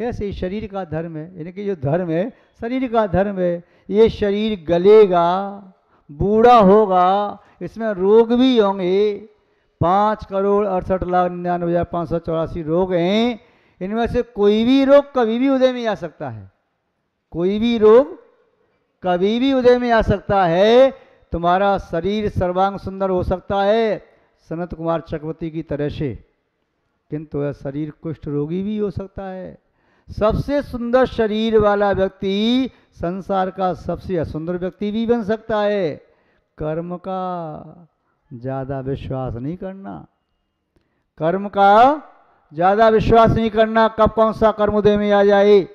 ऐसे ही शरीर का धर्म है, यानी कि जो धर्म है शरीर का धर्म है। ये शरीर गलेगा, बूढ़ा होगा, इसमें रोग भी होंगे। 5,68,99,584 रोग हैं। इनमें से कोई भी रोग कभी भी उदय में आ सकता है, कोई भी रोग कभी भी उदय में आ सकता है। तुम्हारा शरीर सर्वांग सुंदर हो सकता है सनत कुमार चक्रवर्ती की तरह से, किंतु यह शरीर कुष्ठ रोगी भी हो सकता है। सबसे सुंदर शरीर वाला व्यक्ति संसार का सबसे असुंदर व्यक्ति भी बन सकता है। कर्म का ज्यादा विश्वास नहीं करना, कर्म का ज्यादा विश्वास नहीं करना, कब कौन सा कर्म उदय में आ जाए।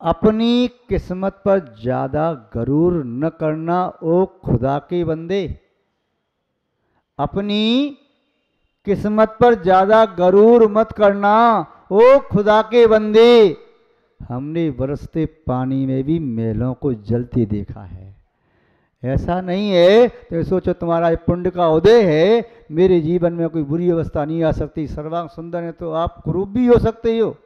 अपनी किस्मत पर ज्यादा गरूर न करना ओ खुदा के बंदे, अपनी किस्मत पर ज्यादा गरूर मत करना ओ खुदा के बंदे। हमने बरसते पानी में भी मैलों को जलते देखा है। ऐसा नहीं है तो सोचो तुम्हारा पुण्य का उदय है, मेरे जीवन में कोई बुरी अवस्था नहीं आ सकती। सर्वांग सुंदर है तो आप कुरूप भी हो सकते हो।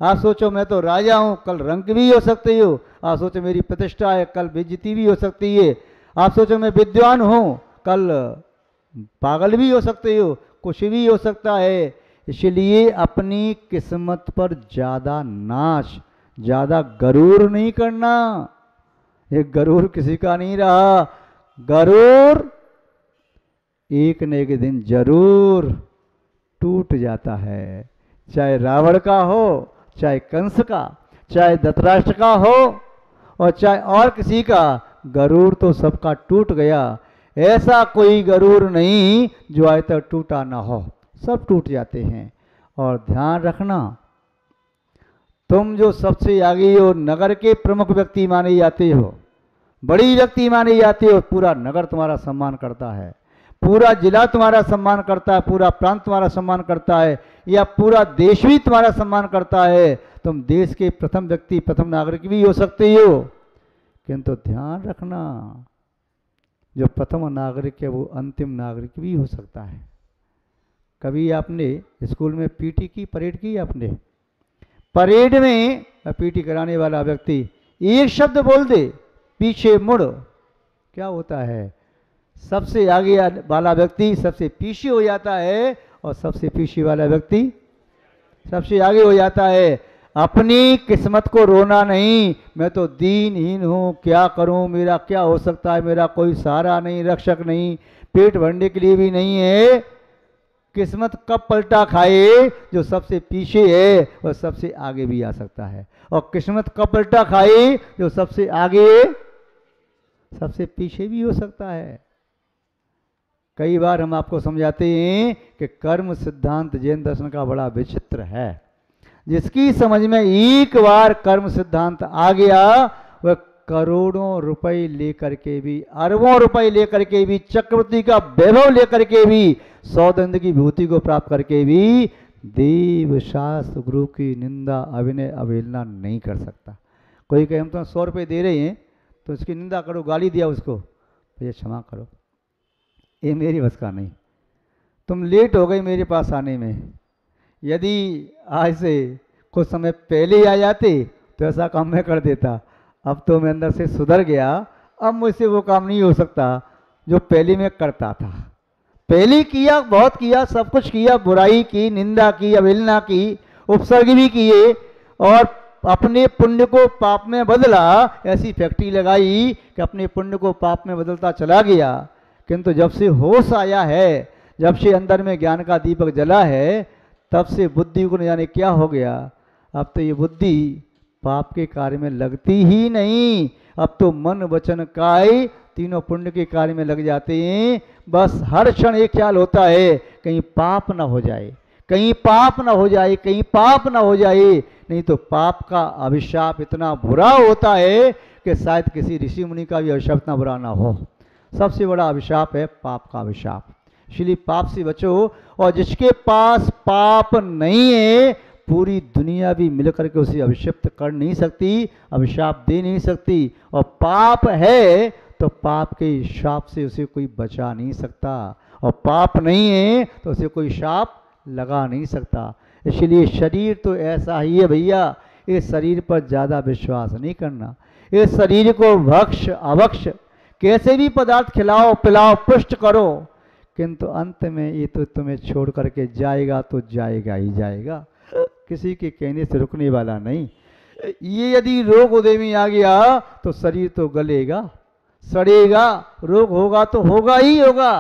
आप सोचो मैं तो राजा हूं, कल रंक भी हो सकते हो। आप सोचो मेरी प्रतिष्ठा है, कल बेइज्जती भी हो सकती है। आप सोचो मैं विद्वान हूं, कल पागल भी हो सकते हो, कुछ भी हो सकता है। इसलिए अपनी किस्मत पर ज्यादा नाश, ज्यादा गरूर नहीं करना। ये गरूर किसी का नहीं रहा। गरूर एक न एक दिन जरूर टूट जाता है, चाहे रावण का हो, चाहे कंस का, चाहे धृतराष्ट्र का हो और चाहे और किसी का। गरूर तो सबका टूट गया। ऐसा कोई गरूर नहीं जो आज तक टूटा ना हो, सब टूट जाते हैं। और ध्यान रखना, तुम जो सबसे आगे हो, नगर के प्रमुख व्यक्ति माने जाते हो, बड़ी व्यक्ति माने जाते हो, पूरा नगर तुम्हारा सम्मान करता है, पूरा जिला तुम्हारा सम्मान करता है, पूरा प्रांत तुम्हारा सम्मान करता है, या पूरा देश भी तुम्हारा सम्मान करता है। तुम देश के प्रथम व्यक्ति, प्रथम नागरिक भी हो सकते हो, किंतु ध्यान रखना जो प्रथम नागरिक है वो अंतिम नागरिक भी हो सकता है। कभी आपने स्कूल में पीटी की, परेड की आपने? परेड में पीटी कराने वाला व्यक्ति एक शब्द बोल दे, पीछे मुड़, क्या होता है? सबसे आगे वाला व्यक्ति सबसे पीछे हो जाता है और सबसे पीछे वाला व्यक्ति सबसे आगे हो जाता है। अपनी किस्मत को रोना नहीं, मैं तो दीनहीन हूँ, क्या करूँ, मेरा क्या हो सकता है, मेरा कोई सहारा नहीं, रक्षक नहीं, पेट भरने के लिए भी नहीं है। किस्मत कब पलटा खाए, जो सबसे पीछे है और सबसे आगे भी आ सकता है, और किस्मत कब पलटा खाए, जो सबसे आगे सबसे पीछे भी हो सकता है। कई बार हम आपको समझाते हैं कि कर्म सिद्धांत जैन दर्शन का बड़ा विचित्र है। जिसकी समझ में एक बार कर्म सिद्धांत आ गया, वह करोड़ों रुपए लेकर के भी, अरबों रुपए लेकर के भी, चक्रवर्ती का वैभव लेकर के भी, सौगंध की विभूति को प्राप्त करके भी देव शास्त्र गुरु की निंदा, अभिनय, अवहेलना नहीं कर सकता। कोई कहे हम तो 100 रुपये दे रहे हैं तो उसकी निंदा करो, गाली दिया उसको, भैया क्षमा करो, ये मेरी बस का नहीं, तुम लेट हो गई मेरे पास आने में। यदि आज से कुछ समय पहले आ जाते तो ऐसा काम मैं कर देता। अब तो मैं अंदर से सुधर गया, अब मुझसे वो काम नहीं हो सकता जो पहले मैं करता था। पहले किया, बहुत किया, सब कुछ किया, बुराई की, निंदा की, अवहेलना की, उपसर्ग भी किए, और अपने पुण्य को पाप में बदला। ऐसी फैक्ट्री लगाई कि अपने पुण्य को पाप में बदलता चला गया। किंतु जब से होश आया है, जब से अंदर में ज्ञान का दीपक जला है, तब से बुद्धि को न जाने क्या हो गया। अब तो ये बुद्धि पाप के कार्य में लगती ही नहीं। अब तो मन वचन काय तीनों पुण्य के कार्य में लग जाते हैं। बस हर क्षण एक ख्याल होता है, कहीं पाप ना हो जाए, कहीं पाप ना हो जाए, कहीं पाप ना हो जाए। नहीं तो पाप का अभिशाप इतना बुरा होता है कि शायद किसी ऋषि मुनि का भी अभिशाप इतना बुरा ना हो। सबसे बड़ा अभिशाप है पाप का अभिशाप। इसलिए पाप से बचो। और जिसके पास पाप नहीं है, पूरी दुनिया भी मिलकर के उसे अभिशप्त कर नहीं सकती, अभिशाप दे नहीं सकती। और पाप है तो पाप के शाप से उसे कोई बचा नहीं सकता, और पाप नहीं है तो उसे कोई शाप लगा नहीं सकता। इसलिए शरीर तो ऐसा ही है भैया, इस शरीर पर ज़्यादा विश्वास नहीं करना। इस शरीर को भक्ष अभक्ष कैसे भी पदार्थ खिलाओ पिलाओ पुष्ट करो, किंतु अंत में ये तो तुम्हें छोड़ करके जाएगा तो जाएगा ही जाएगा, किसी के कहने से रुकने वाला नहीं। ये यदि रोग उदय में आ गया तो शरीर तो गलेगा सड़ेगा, रोग होगा तो होगा ही होगा,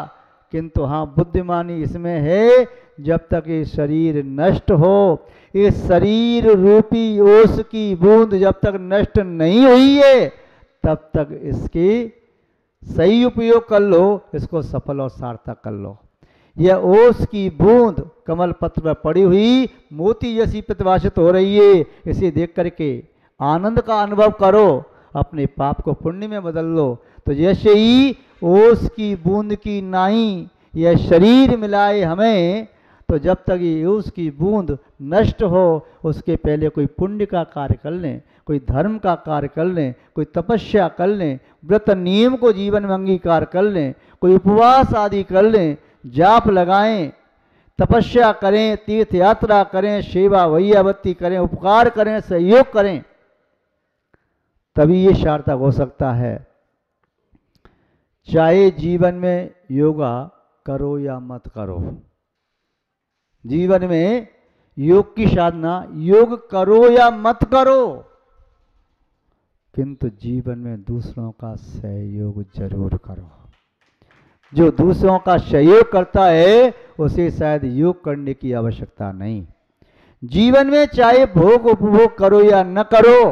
किंतु हाँ बुद्धिमानी इसमें है, जब तक ये शरीर नष्ट हो, ये शरीर रूपी ओस की बूंद जब तक नष्ट नहीं हुई है तब तक इसके सही उपयोग कर लो, इसको सफल और सार्थक कर लो। यह ओस की बूंद कमल पत्र पर पड़ी हुई मोती जैसी प्रतिभाषित हो रही है, इसे देख करके आनंद का अनुभव करो, अपने पाप को पुण्य में बदल लो। तो जैसे ही ओस की बूंद की नाई यह शरीर मिलाए हमें, तो जब तक ये ओस की बूंद नष्ट हो उसके पहले कोई पुण्य का कार्य कर लें, कोई धर्म का कार्य कर लें, कोई तपस्या कर लें, व्रत नियम को जीवन में अंगीकार कर लें, कोई उपवास आदि कर लें, जाप लगाएं, तपस्या करें, तीर्थ यात्रा करें, सेवा वैयावत्ती करें, उपकार करें, सहयोग करें, तभी ये सार्थक हो सकता है। चाहे जीवन में योगा करो या मत करो, जीवन में योग की साधना योग करो या मत करो, किंतु जीवन में दूसरों का सहयोग जरूर करो। जो दूसरों का सहयोग करता है उसे शायद योग करने की आवश्यकता नहीं। जीवन में चाहे भोग उपभोग करो या न करो,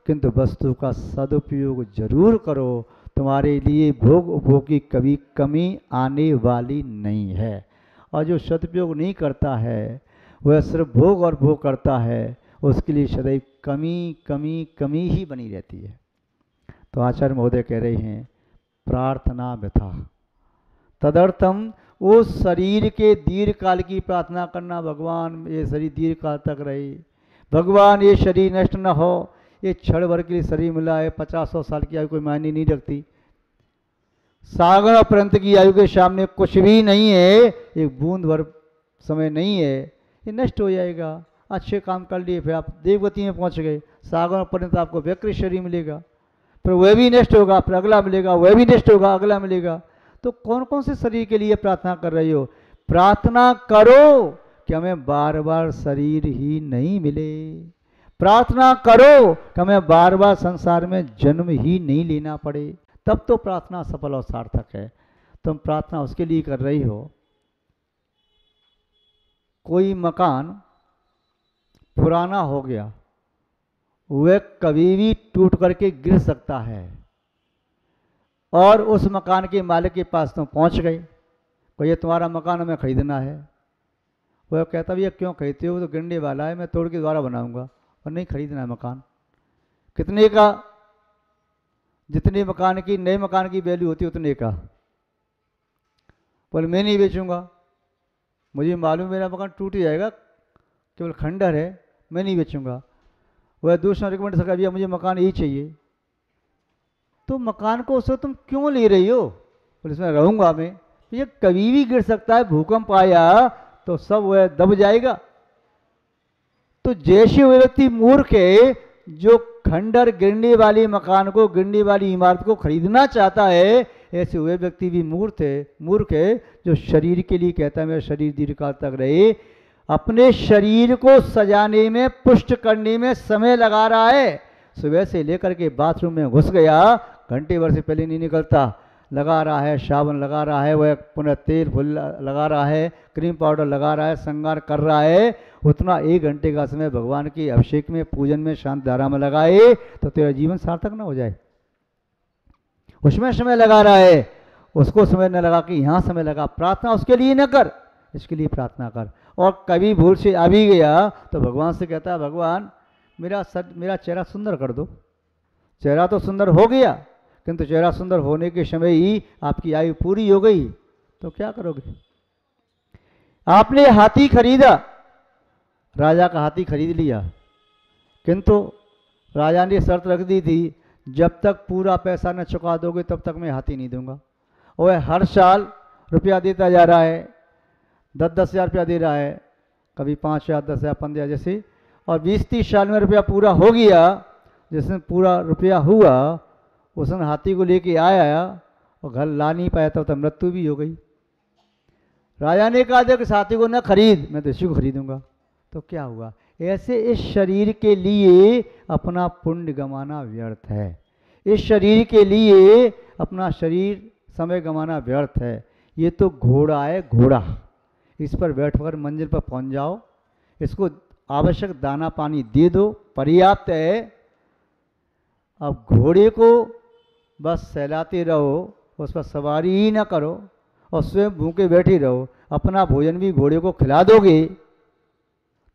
किंतु वस्तु का सदुपयोग जरूर करो, तुम्हारे लिए भोग उपभोग की कभी कमी आने वाली नहीं है। और जो सदुपयोग नहीं करता है वह सिर्फ भोग और भोग करता है, उसके लिए सदैव कमी कमी कमी ही बनी रहती है। तो आचार्य महोदय कह रहे हैं प्रार्थना व्यथा तदर्थम, उस शरीर के दीर्घ काल की प्रार्थना करना, भगवान ये शरीर दीर्घ काल तक रहे, भगवान ये शरीर नष्ट न हो, ये क्षण भर के लिए शरीर मिला है, 50-100 साल की आयु कोई मायने नहीं रखती, सागर पर्यंत की आयु के सामने कुछ भी नहीं है, एक बूंद भर समय नहीं है, ये नष्ट हो जाएगा। अच्छे काम कर लिए फिर आप देवगति में पहुंच गए, सागर पर्यंत आपको व्यक्ति शरीर मिलेगा, फिर वह भी नष्ट होगा, फिर अगला मिलेगा, वह भी नष्ट होगा, अगला मिलेगा। तो कौन कौन से शरीर के लिए प्रार्थना कर रही हो? प्रार्थना करो कि हमें बार बार शरीर ही नहीं मिले, प्रार्थना करो कि हमें बार बार संसार में जन्म ही नहीं लेना पड़े, तब तो प्रार्थना सफल और सार्थक है। तुम प्रार्थना उसके लिए कर रही हो, कोई मकान पुराना हो गया, वह कभी भी टूट करके गिर सकता है, और उस मकान के मालिक के पास तुम पहुंच गए, कोई ये तुम्हारा मकान हमें खरीदना है, वह कहता भैया क्यों खरीदते हो, वो तो गिरने वाला है, मैं तोड़ के दोबारा बनाऊंगा, और नहीं खरीदना है मकान। कितने का? जितने मकान की नए मकान की वैल्यू होती है उतने का। बोले मैं नहीं बेचूंगा, मुझे मालूम मेरा मकान टूट जाएगा, केवल खंडर है, मैं नहीं बेचूंगा। वह दूसरा रिकमेंड सका भैया मुझे मकान यही चाहिए, तो मकान को उससे तुम क्यों ले रही हो? बोले इसमें रहूंगा मैं, ये कभी भी गिर सकता है, भूकंप आया तो सब वह दब जाएगा। तो जैसे वह व्यक्ति मूर्ख है जो खंडर गिरने वाली मकान को, गिरने वाली इमारत को खरीदना चाहता है, ऐसे वह व्यक्ति भी मूर्ख है जो शरीर के लिए कहता है मेरा शरीर दीर्घकाल तक रहे, अपने शरीर को सजाने में पुष्ट करने में समय लगा रहा है। सुबह से लेकर के बाथरूम में घुस गया, घंटे भर से पहले नहीं निकलता, लगा रहा है, साबुन लगा रहा है, वह पुनः तेल फुल लगा रहा है, क्रीम पाउडर लगा रहा है, श्रृंगार कर रहा है, उतना 1 घंटे का समय भगवान के अभिषेक में, पूजन में, शांत धारा में लगाए तो तेरा जीवन सार्थक ना हो जाए। उसमें समय लगा रहा है, उसको समय न लगा कि यहाँ समय लगा। प्रार्थना उसके लिए न कर, इसके लिए प्रार्थना कर। और कभी भूल से आ भी गया तो भगवान से कहता है भगवान मेरा चेहरा सुंदर कर दो। चेहरा तो सुंदर हो गया, किंतु चेहरा सुंदर होने के समय ही आपकी आयु पूरी हो गई तो क्या करोगे? आपने हाथी खरीदा, राजा का हाथी खरीद लिया, किंतु राजा ने शर्त रख दी थी जब तक पूरा पैसा न चुका दोगे तब तक मैं हाथी नहीं दूंगा। और हर साल रुपया देता जा रहा है, 10-10 हज़ार रुपया दे रहा है, कभी 5,000, 10,000, 15,000 जैसे, और 20-30 साल में रुपया पूरा हो गया, जिसने पूरा रुपया हुआ उसने हाथी को लेके आया और घर ला नहीं पाया था, तो मृत्यु भी हो गई। राजा ने कहा था कि हाथी को न खरीद, मैं तो इसी को खरीदूंगा। तो क्या हुआ? ऐसे इस शरीर के लिए अपना पुण्य गंवाना व्यर्थ है, इस शरीर के लिए अपना शरीर समय गंवाना व्यर्थ है। ये तो घोड़ा है, घोड़ा, इस पर बैठकर मंजिल पर पहुंच जाओ, इसको आवश्यक दाना पानी दे दो, पर्याप्त है। अब घोड़े को बस सहलाते रहो, उस पर सवारी ही ना करो और स्वयं भूखे बैठे रहो, अपना भोजन भी घोड़े को खिला दोगे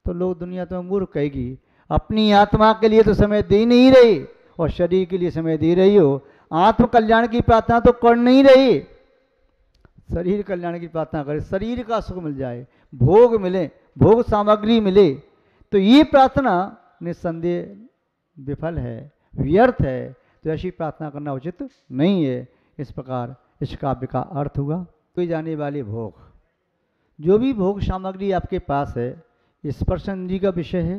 तो लोग दुनिया तो मूर्ख कहेगी। अपनी आत्मा के लिए तो समय दे नहीं रही और शरीर के लिए समय दे रही हो। आत्म कल्याण की प्रार्थना तो कर नहीं रही, शरीर कल्याण की प्रार्थना करे, शरीर का सुख मिल जाए, भोग मिले, भोग सामग्री मिले, तो ये प्रार्थना निस्संदेह विफल है, व्यर्थ है। तो ऐसी प्रार्थना करना उचित नहीं है। इस प्रकार इस काव्य का अर्थ हुआ। कोई जाने वाले भोग, जो भी भोग सामग्री आपके पास है, स्पर्श इंद्रिय का विषय है,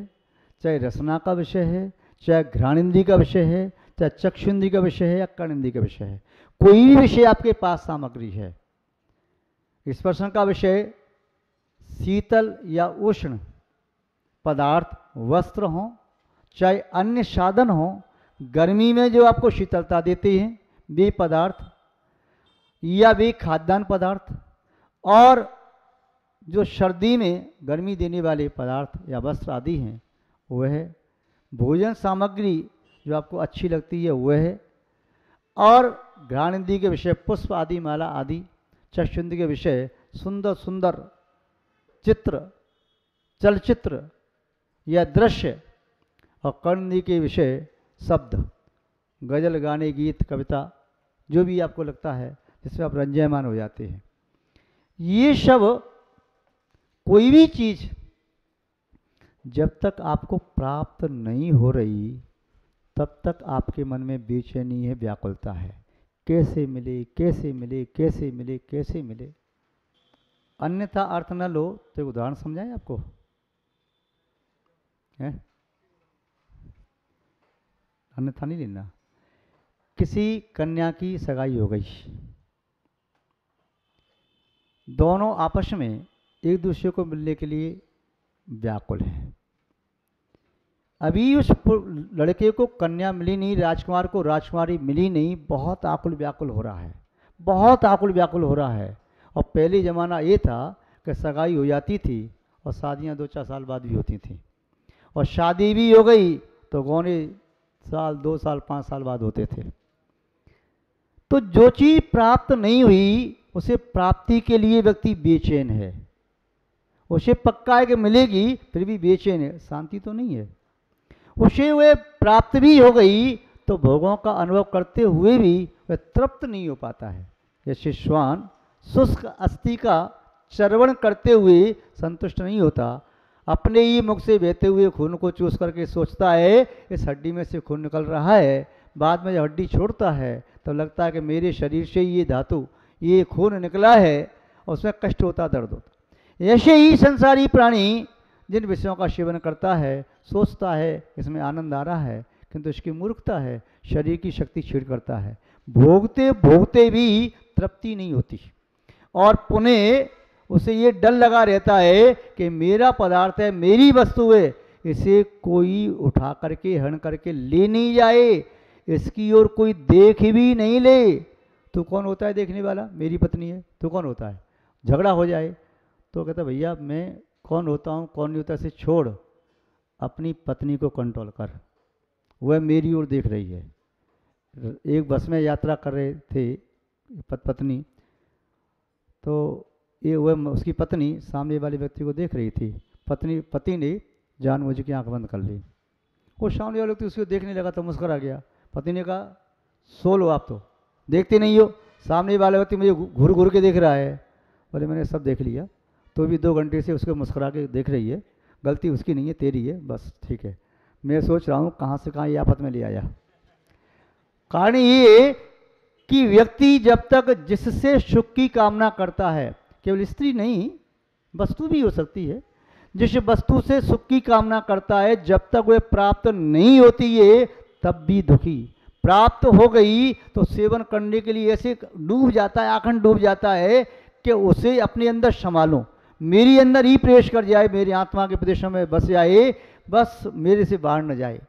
चाहे रसना का विषय है, चाहे घ्राण इंद्रिय का विषय है, चाहे चक्षु इंद्रिय का विषय है या कर्ण इंद्रिय का विषय है, कोई भी विषय आपके पास सामग्री है। स्पर्शन का विषय शीतल या उष्ण पदार्थ, वस्त्र हो, चाहे अन्य साधन हो, गर्मी में जो आपको शीतलता देते हैं वे पदार्थ, या वे खाद्यान्न पदार्थ, और जो सर्दी में गर्मी देने वाले पदार्थ या वस्त्र आदि हैं वह है। भोजन सामग्री जो आपको अच्छी लगती है वह है। और घ्राण इंद्रिय के विषय पुष्प आदि, माला आदि। चक्षु इंद्रिय के विषय सुंदर सुंदर चित्र, चलचित्र या दृश्य। और कर्ण इंद्रिय के विषय शब्द, गजल, गाने, गीत, कविता, जो भी आपको लगता है जिसमें आप रंजायमान हो जाते हैं। ये सब कोई भी चीज जब तक आपको प्राप्त नहीं हो रही तब तक आपके मन में बेचैनी है, व्याकुलता है, कैसे मिले, कैसे मिले, कैसे मिले, कैसे मिले। अन्यथा अर्थ न लो तो एक उदाहरण समझाएं आपको है? अन्यथा नहीं लेना। किसी कन्या की सगाई हो गई, दोनों आपस में एक दूसरे को मिलने के लिए व्याकुल हैं। अभी उस लड़के को कन्या मिली नहीं, राजकुमार को राजकुमारी मिली नहीं, बहुत आकुल व्याकुल हो रहा है, बहुत आकुल व्याकुल हो रहा है। और पहले ज़माना ये था कि सगाई हो जाती थी और शादियाँ 2-4 साल बाद भी होती थी, और शादी भी हो गई तो गौने साल, 2 साल, 5 साल बाद होते थे। तो जो चीज़ प्राप्त नहीं हुई उसे प्राप्ति के लिए व्यक्ति बेचैन है। उसे पक्का है कि मिलेगी फिर भी बेचैन है, शांति तो नहीं है। उसे वह प्राप्त भी हो गई तो भोगों का अनुभव करते हुए भी वह तृप्त नहीं हो पाता है। जैसे श्वान शुष्क अस्थि का चर्वण करते हुए संतुष्ट नहीं होता, अपने ही मुख से बहते हुए खून को चूस करके सोचता है इस हड्डी में से खून निकल रहा है। बाद में जब हड्डी छोड़ता है तो लगता है कि मेरे शरीर से ये धातु, ये खून निकला है, और उसमें कष्ट होता, दर्द होता। ऐसे ही संसारी प्राणी जिन विषयों का सेवन करता है सोचता है इसमें आनंद आ रहा है, किंतु इसकी मूर्खता है, शरीर की शक्ति छीड़ करता है, भोगते भोगते भी तृप्ति नहीं होती, और पुनः उसे ये डर लगा रहता है कि मेरा पदार्थ है, मेरी वस्तु है, इसे कोई उठा करके हरण करके ले नहीं जाए, इसकी ओर कोई देख भी नहीं ले। तो कौन होता है देखने वाला? मेरी पत्नी है। तो कौन होता है? झगड़ा हो जाए तो कहता भैया मैं कौन होता हूँ कौन नहीं होता, इसे छोड़, अपनी पत्नी को कंट्रोल कर, वह मेरी ओर देख रही है। एक बस में यात्रा कर रहे थे पत्नी, तो ये वह उसकी पत्नी सामने वाले व्यक्ति को देख रही थी। पति ने जानबूझ के आंख बंद कर ली, वो सामने वाले व्यक्ति उसको देखने लगा तो मुस्कुरा गया। पति ने कहा सो लो, आप तो देखते नहीं हो, सामने वाला व्यक्ति मुझे घूर घूर के देख रहा है। बोले मैंने सब देख लिया, तो भी 2 घंटे से उसको मुस्कुरा के देख रही है, गलती उसकी नहीं है तेरी है, बस ठीक है। मैं सोच रहा हूँ कहाँ से कहाँ ये आफत में ले आया। कारण ये कि व्यक्ति जब तक जिससे सुख की कामना करता है, केवल स्त्री नहीं वस्तु भी हो सकती है, जिस वस्तु से सुख की कामना करता है, जब तक वह प्राप्त नहीं होती है तब भी दुखी, प्राप्त हो गई तो सेवन करने के लिए ऐसे डूब जाता है, आखंड डूब जाता है कि उसे अपने अंदर संभालो, मेरी अंदर ही प्रवेश कर जाए, मेरी आत्मा के प्रदेशों में बस जाए, बस मेरे से बाहर न जाए,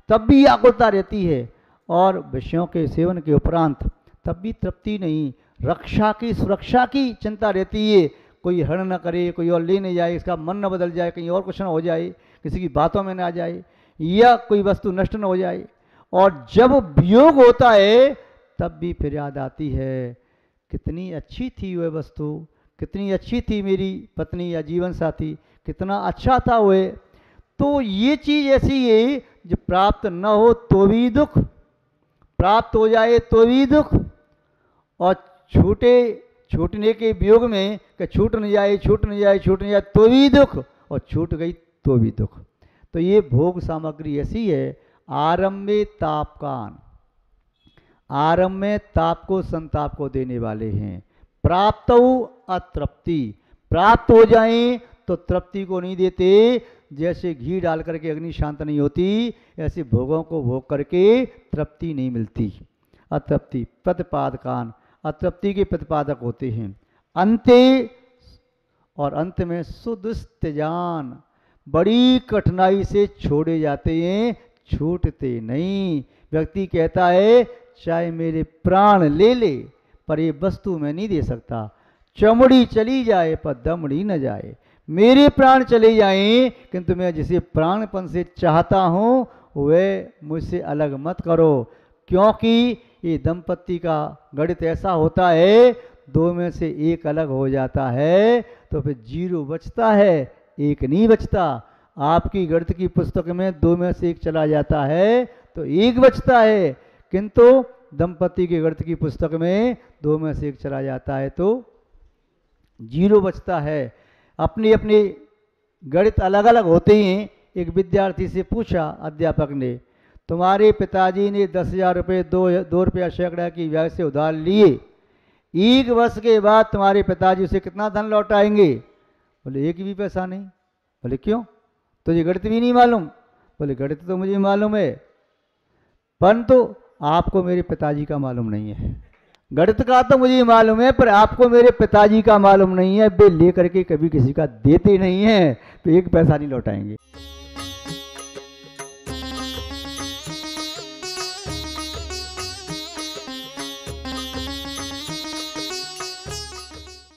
तब भी आकुलता रहती है। और विषयों के सेवन के उपरांत तब भी तृप्ति नहीं, रक्षा की सुरक्षा की चिंता रहती है, कोई हरण न करे, कोई और ले नहीं जाए, इसका मन न बदल जाए, कहीं और कुछ न हो जाए, किसी की बातों में ना जाए, या कोई वस्तु नष्ट न हो जाए। और जब वियोग होता है तब भी फिर याद आती है, कितनी अच्छी थी वह वस्तु, कितनी अच्छी थी मेरी पत्नी या जीवन साथी, कितना अच्छा था वह। तो ये चीज़ ऐसी है जो प्राप्त न हो तो भी दुख, प्राप्त हो जाए तो भी दुख, और छूटने के वियोग में कि छूट न जाए, छूट न जाए, छूट न जाए तो भी दुख, और छूट गई तो भी दुख। तो ये भोग सामग्री ऐसी है, आरंभ में तापकान, आरंभ में ताप को संताप को देने वाले हैं। प्राप्त अतृप्ति, प्राप्त हो जाएं तो तृप्ति को नहीं देते, जैसे घी डाल करके अग्नि शांत नहीं होती, ऐसे भोगों को भोग करके तृप्ति नहीं मिलती। अतृप्ति प्रतिपादकान, अतृप्ति के प्रतिपादक होते हैं। अंते, और अंत में सुदुस्त्यजान, बड़ी कठिनाई से छोड़े जाते हैं, छूटते नहीं। व्यक्ति कहता है चाहे मेरे प्राण ले ले पर ये वस्तु मैं नहीं दे सकता, चमड़ी चली जाए पर दमड़ी न जाए, मेरे प्राण चले जाएं किंतु मैं जिसे प्राणपन से चाहता हूँ वह मुझसे अलग मत करो। क्योंकि ये दंपत्ति का गणित ऐसा होता है, दो में से एक अलग हो जाता है तो फिर जीरो बचता है, एक नहीं बचता। आपकी गणित की पुस्तक में दो में से एक चला जाता है तो एक बचता है, किंतु दंपति के गणित की पुस्तक में दो में से एक चला जाता है तो जीरो बचता है। अपने अपने गणित अलग अलग होते हैं। एक विद्यार्थी से पूछा अध्यापक ने, तुम्हारे पिताजी ने 10,000 रुपये 2 रुपया सैकड़ा की ब्याज से उधार लिए, एक वर्ष के बाद तुम्हारे पिताजी उसे कितना धन लौटाएंगे? बोले एक भी पैसा नहीं। बोले क्यों? तुझे गणित भी नहीं मालूम? बोले गणित तो मुझे मालूम है, परंतु आपको मेरे पिताजी का मालूम नहीं है। गणित का तो मुझे मालूम है पर आपको मेरे पिताजी का मालूम नहीं है, वे लेकर के कभी किसी का देते नहीं है तो एक पैसा नहीं लौटाएंगे।